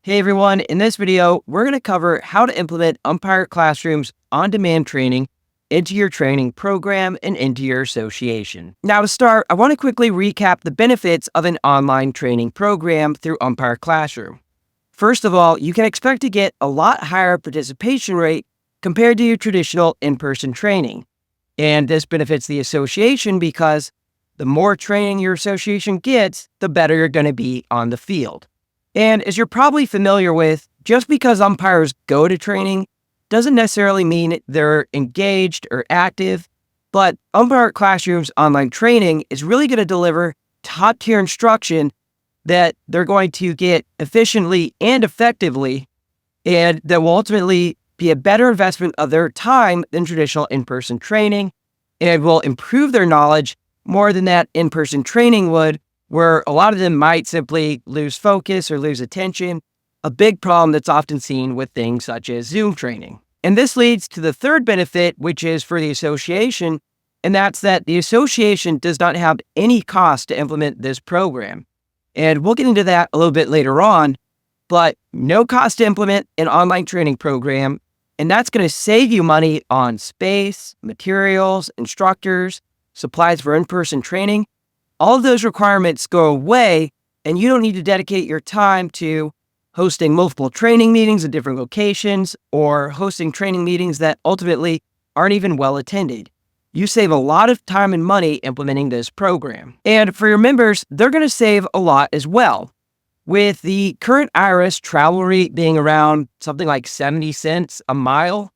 Hey everyone, in this video, we're going to cover how to implement Umpire Classroom's on-demand training into your training program and into your association. Now to start, I want to quickly recap the benefits of an online training program through Umpire Classroom. First of all, you can expect to get a lot higher participation rate compared to your traditional in-person training. And this benefits the association because the more training your association gets, the better you're going to be on the field. And as you're probably familiar with, just because umpires go to training doesn't necessarily mean they're engaged or active, but Umpire Classroom's online training is really going to deliver top-tier instruction that they're going to get efficiently and effectively, and that will ultimately be a better investment of their time than traditional in-person training, and will improve their knowledge more than that in-person training would, where a lot of them might simply lose focus or lose attention, a big problem that's often seen with things such as Zoom training. And this leads to the third benefit, which is for the association, and that's that the association does not have any cost to implement this program. And we'll get into that a little bit later on, but no cost to implement an online training program, and that's going to save you money on space, materials, instructors, supplies for in-person training. All of those requirements go away, and you don't need to dedicate your time to hosting multiple training meetings at different locations or hosting training meetings that ultimately aren't even well attended. You save a lot of time and money implementing this program. And for your members, they're going to save a lot as well. With the current IRS travel rate being around something like 70 cents a mile,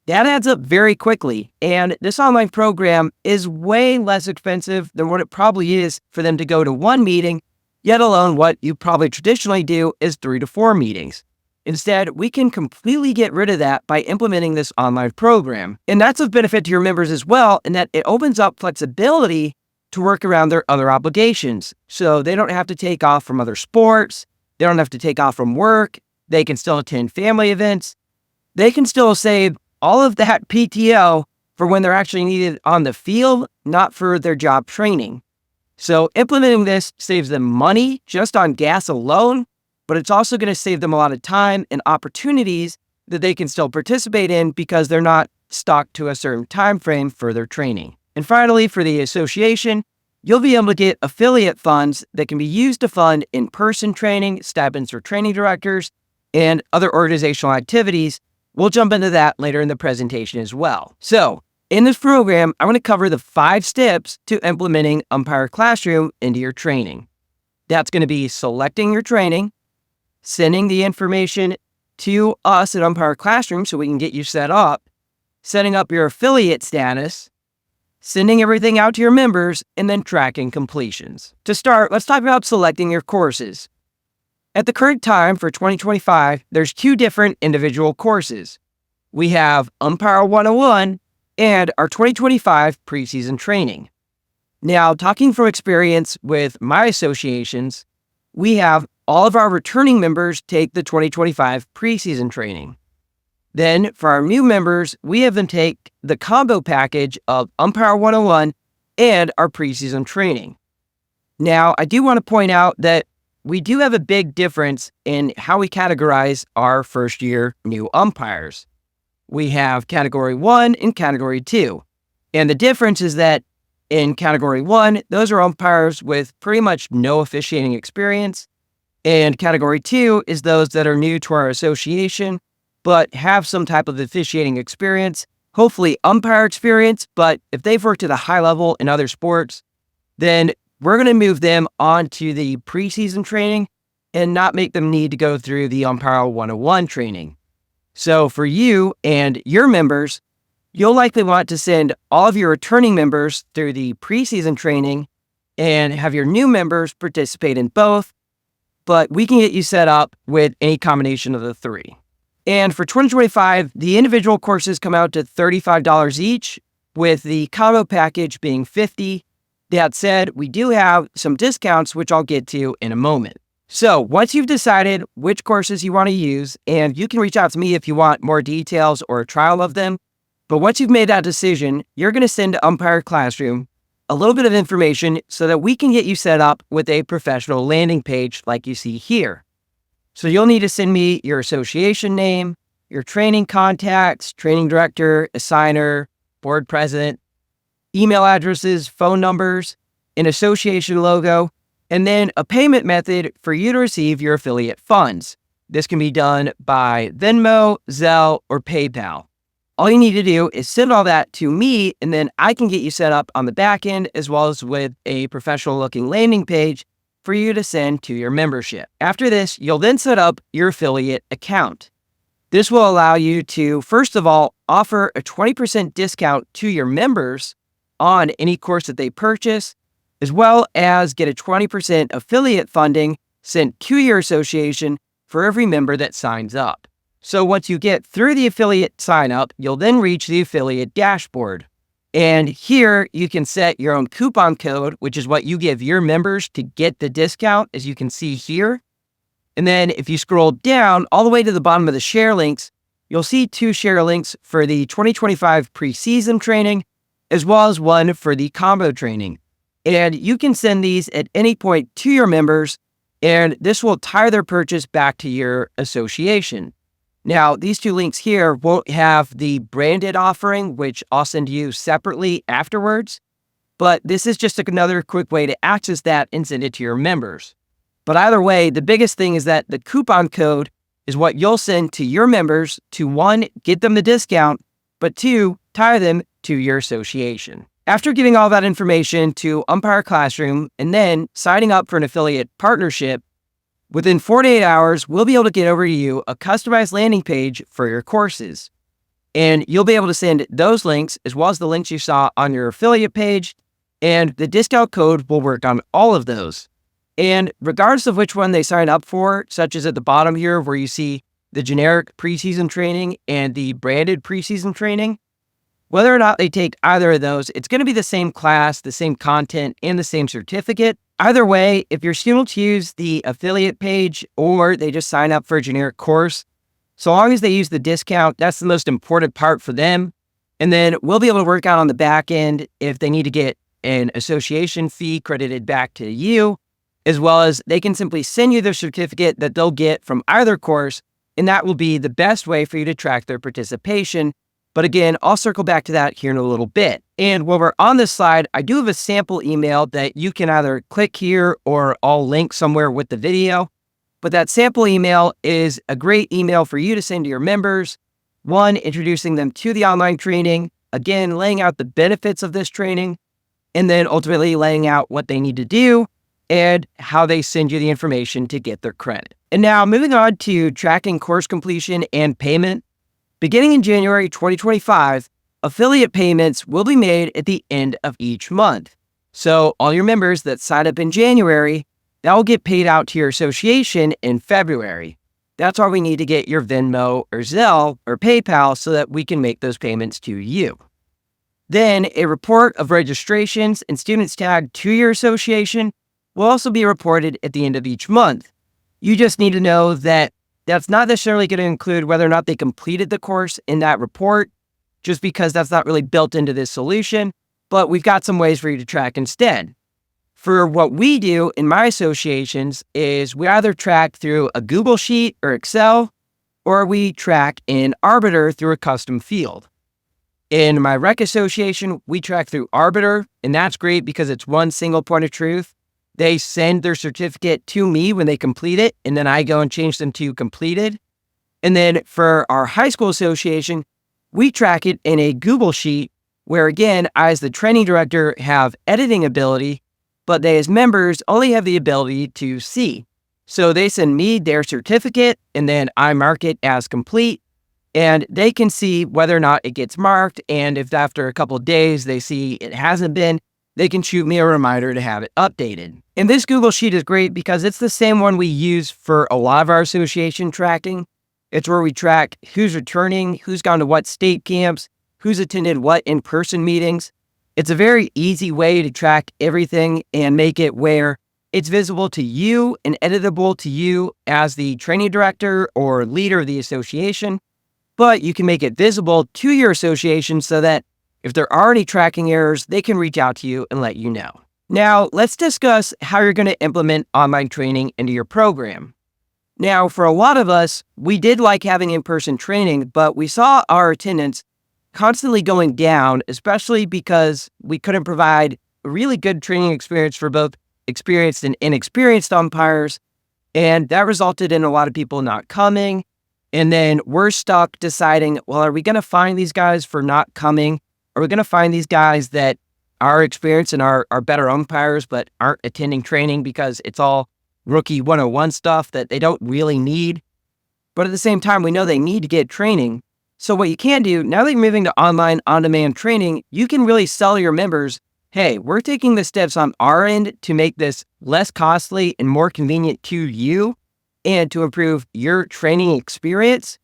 that adds up very quickly, and this online program is way less expensive than what it probably is for them to go to one meeting, yet alone what you probably traditionally do is 3 to 4 meetings. Instead, we can completely get rid of that by implementing this online program. And that's of benefit to your members as well, in that it opens up flexibility to work around their other obligations. So they don't have to take off from other sports, they don't have to take off from work, they can still attend family events, they can still save all of that PTO for when they're actually needed on the field, not for their job training. So implementing this saves them money just on gas alone, but it's also going to save them a lot of time and opportunities that they can still participate in because they're not stuck to a certain time frame for their training. And finally, for the association, you'll be able to get affiliate funds that can be used to fund in-person training, stipends for training directors, and other organizational activities. We'll jump into that later in the presentation as well. So, in this program, I'm going to cover the 5 steps to implementing Umpire Classroom into your training. That's going to be selecting your training, sending the information to us at Umpire Classroom so we can get you set up, setting up your affiliate status, sending everything out to your members, and then tracking completions. To start, let's talk about selecting your courses. At the current time for 2025, there's 2 different individual courses. We have Umpire 101 and our 2025 preseason training. Now, talking from experience with my associations, we have all of our returning members take the 2025 preseason training. Then, for our new members, we have them take the combo package of Umpire 101 and our preseason training. Now, I do want to point out that we do have a big difference in how we categorize our first-year new umpires. We have Category 1 and Category 2. And the difference is that in Category 1, those are umpires with pretty much no officiating experience. And Category 2 is those that are new to our association, but have some type of officiating experience, hopefully umpire experience, but if they've worked at a high level in other sports, then we're going to move them on to the preseason training and not make them need to go through the Umpire 101 training. So for you and your members, you'll likely want to send all of your returning members through the preseason training and have your new members participate in both, but we can get you set up with any combination of the 3. And for 2025, the individual courses come out to $35 each, with the combo package being $50. That said, we do have some discounts, which I'll get to in a moment. So once you've decided which courses you want to use, and you can reach out to me if you want more details or a trial of them, but once you've made that decision, you're going to send to Umpire Classroom a little bit of information so that we can get you set up with a professional landing page like you see here. So you'll need to send me your association name, your training contacts, training director, assigner, board president, email addresses, phone numbers, an association logo, and then a payment method for you to receive your affiliate funds. This can be done by Venmo, Zelle, or PayPal. All you need to do is send all that to me, and then I can get you set up on the back end, as well as with a professional looking landing page for you to send to your membership. After this, you'll then set up your affiliate account. This will allow you to, first of all, offer a 20% discount to your members on any course that they purchase, as well as get a 20% affiliate funding sent to your association for every member that signs up. So once you get through the affiliate sign up, you'll then reach the affiliate dashboard. And here you can set your own coupon code, which is what you give your members to get the discount, as you can see here. And then if you scroll down all the way to the bottom of the share links, you'll see 2 share links for the 2025 preseason training, as well as one for the combo training. And you can send these at any point to your members, and this will tie their purchase back to your association. Now, these 2 links here won't have the branded offering, which I'll send to you separately afterwards, but this is just another quick way to access that and send it to your members. But either way, the biggest thing is that the coupon code is what you'll send to your members to, 1, get them the discount, but 2, tie them to your association. After giving all that information to Umpire Classroom and then signing up for an affiliate partnership, within 48 hours, we'll be able to get over to you a customized landing page for your courses. And you'll be able to send those links as well as the links you saw on your affiliate page, and the discount code will work on all of those. And regardless of which one they sign up for, such as at the bottom here where you see the generic preseason training and the branded preseason training, whether or not they take either of those, it's going to be the same class, the same content, and the same certificate. Either way, if your students use the affiliate page or they just sign up for a generic course, so long as they use the discount, that's the most important part for them. And then we'll be able to work out on the back end if they need to get an association fee credited back to you, as well as they can simply send you their certificate that they'll get from either course, and that will be the best way for you to track their participation. But again, I'll circle back to that here in a little bit. And while we're on this slide, I do have a sample email that you can either click here or I'll link somewhere with the video. But that sample email is a great email for you to send to your members. 1, introducing them to the online training, again, laying out the benefits of this training, and then ultimately laying out what they need to do and how they send you the information to get their credit. And now moving on to tracking course completion and payment. Beginning in January 2025, affiliate payments will be made at the end of each month. So all your members that sign up in January, that will get paid out to your association in February. That's why we need to get your Venmo or Zelle or PayPal so that we can make those payments to you. Then a report of registrations and students tagged to your association will also be reported at the end of each month. You just need to know that that's not necessarily going to include whether or not they completed the course in that report, just because that's not really built into this solution, but we've got some ways for you to track instead. For what we do in my associations is we either track through a Google Sheet or Excel, or we track in Arbiter through a custom field. In my rec association, we track through Arbiter, and that's great because it's one single point of truth. They send their certificate to me when they complete it, and then I go and change them to completed. And then for our high school association, we track it in a Google Sheet where, again, I as the training director have editing ability, but they as members only have the ability to see. So they send me their certificate, and then I mark it as complete, and they can see whether or not it gets marked. And if after a couple of days they see it hasn't been, they can shoot me a reminder to have it updated. And this Google Sheet is great because it's the same one we use for a lot of our association tracking. It's where we track who's returning, who's gone to what state camps, who's attended what in-person meetings. It's a very easy way to track everything and make it where it's visible to you and editable to you as the training director or leader of the association, but you can make it visible to your association so that if there are any tracking errors, they can reach out to you and let you know. Now, let's discuss how you're going to implement online training into your program. Now, for a lot of us, we did like having in-person training, but we saw our attendance constantly going down, especially because we couldn't provide a really good training experience for both experienced and inexperienced umpires. And that resulted in a lot of people not coming. And then we're stuck deciding, well, are we going to fine these guys for not coming? Are we going to find these guys that are experienced and are better umpires, but aren't attending training because it's all rookie 101 stuff that they don't really need? But at the same time, we know they need to get training. So what you can do, now that you're moving to online on-demand training, you can really sell your members, hey, we're taking the steps on our end to make this less costly and more convenient to you and to improve your training experience.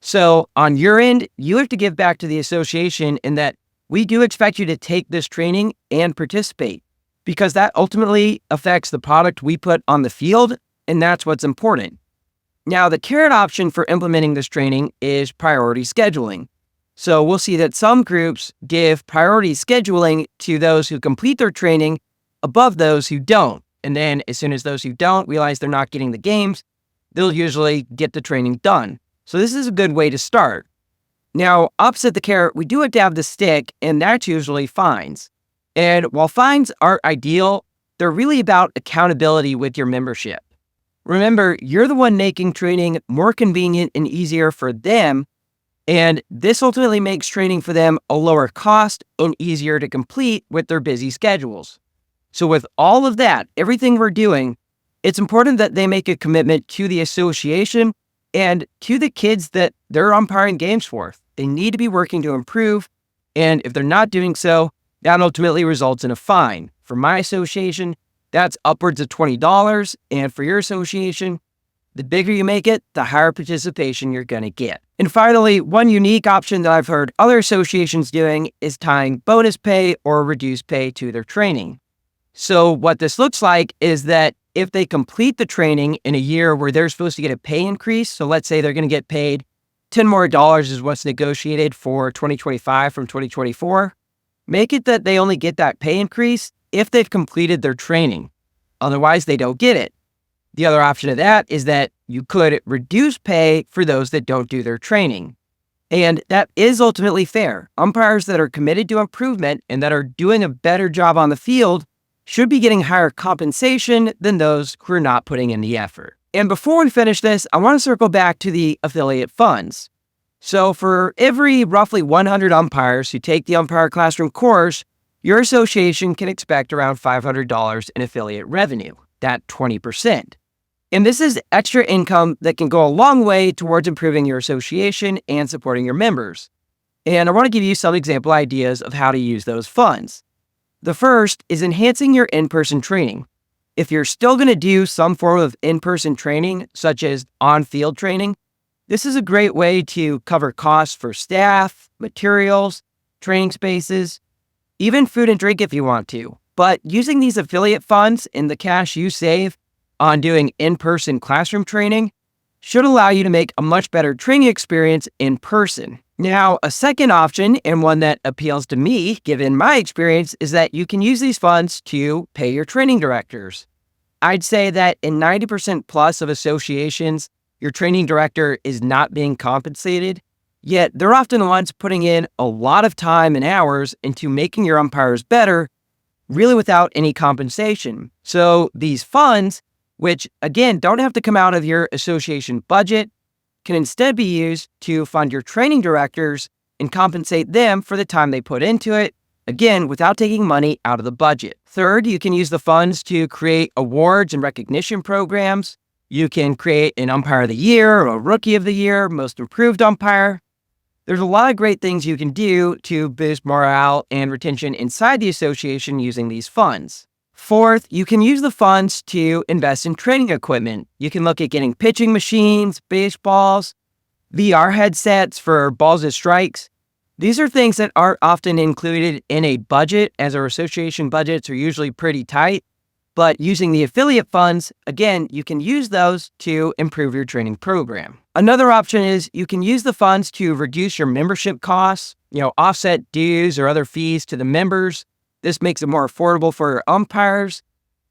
So on your end, you have to give back to the association in that we do expect you to take this training and participate, because that ultimately affects the product we put on the field, and that's what's important. Now, the carrot option for implementing this training is priority scheduling. So we'll see that some groups give priority scheduling to those who complete their training above those who don't. And then as soon as those who don't realize they're not getting the games, they'll usually get the training done. So this is a good way to start. Now, opposite the carrot, we do have to have the stick, and that's usually fines. And while fines aren't ideal, they're really about accountability with your membership. Remember, you're the one making training more convenient and easier for them, and this ultimately makes training for them a lower cost and easier to complete with their busy schedules. So with all of that, everything we're doing, it's important that they make a commitment to the association and to the kids that they're umpiring games for. They need to be working to improve, and if they're not doing so, that ultimately results in a fine. For my association, that's upwards of $20, and for your association, the bigger you make it, the higher participation you're going to get. And finally, one unique option that I've heard other associations doing is tying bonus pay or reduced pay to their training. So what this looks like is that if they complete the training in a year where they're supposed to get a pay increase, so let's say they're going to get paid $10 more is what's negotiated for 2025 from 2024, make it that they only get that pay increase if they've completed their training. Otherwise, they don't get it. The other option of that is that you could reduce pay for those that don't do their training. And that is ultimately fair. Umpires that are committed to improvement and that are doing a better job on the field should be getting higher compensation than those who are not putting in the effort. And before we finish this, I want to circle back to the affiliate funds. So for every roughly 100 umpires who take the Umpire Classroom course, your association can expect around $500 in affiliate revenue, that 20%. And this is extra income that can go a long way towards improving your association and supporting your members. And I want to give you some example ideas of how to use those funds. The first is enhancing your in-person training. If you're still going to do some form of in-person training, such as on-field training, this is a great way to cover costs for staff, materials, training spaces, even food and drink if you want to. But using these affiliate funds and the cash you save on doing in-person classroom training should allow you to make a much better training experience in person. Now, a second option, and one that appeals to me, given my experience, is that you can use these funds to pay your training directors. I'd say that in 90% plus of associations, your training director is not being compensated, yet they're often the ones putting in a lot of time and hours into making your umpires better, really without any compensation. So these funds, which again don't have to come out of your association budget, can instead be used to fund your training directors and compensate them for the time they put into it, again, without taking money out of the budget. Third, you can use the funds to create awards and recognition programs. You can create an Umpire of the Year, or a Rookie of the Year, Most Improved Umpire. There's a lot of great things you can do to boost morale and retention inside the association using these funds. Fourth, you can use the funds to invest in training equipment. You can look at getting pitching machines, baseballs, VR headsets for balls and strikes. These are things that aren't often included in a budget, as our association budgets are usually pretty tight. But using the affiliate funds, again, you can use those to improve your training program. Another option is you can use the funds to reduce your membership costs, offset dues or other fees to the members. This makes it more affordable for your umpires.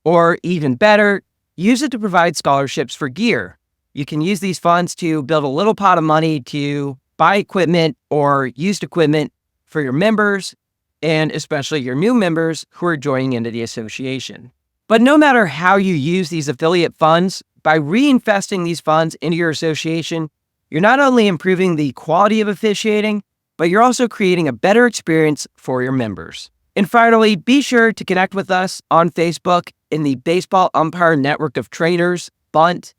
Or even better, use it to provide scholarships for gear. You can use these funds to build a little pot of money to buy equipment or used equipment for your members, and especially your new members who are joining into the association. But no matter how you use these affiliate funds, by reinvesting these funds into your association, you're not only improving the quality of officiating, but you're also creating a better experience for your members. And finally, be sure to connect with us on Facebook in the Baseball Umpire Network of Trainers, BUNT.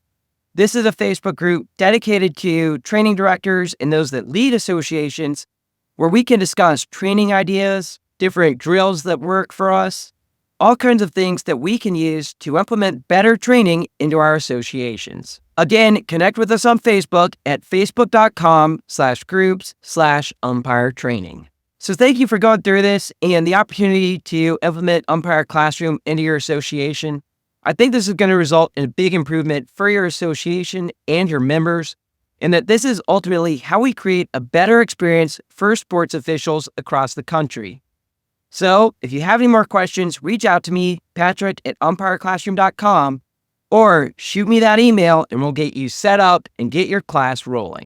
This is a Facebook group dedicated to training directors and those that lead associations, where we can discuss training ideas, different drills that work for us, all kinds of things that we can use to implement better training into our associations. Again, connect with us on Facebook at facebook.com/groups/umpire training. So thank you for going through this and the opportunity to implement Umpire Classroom into your association. I think this is going to result in a big improvement for your association and your members, and that this is ultimately how we create a better experience for sports officials across the country. So if you have any more questions, reach out to me, Patrick at umpireclassroom.com, or shoot me that email and we'll get you set up and get your class rolling.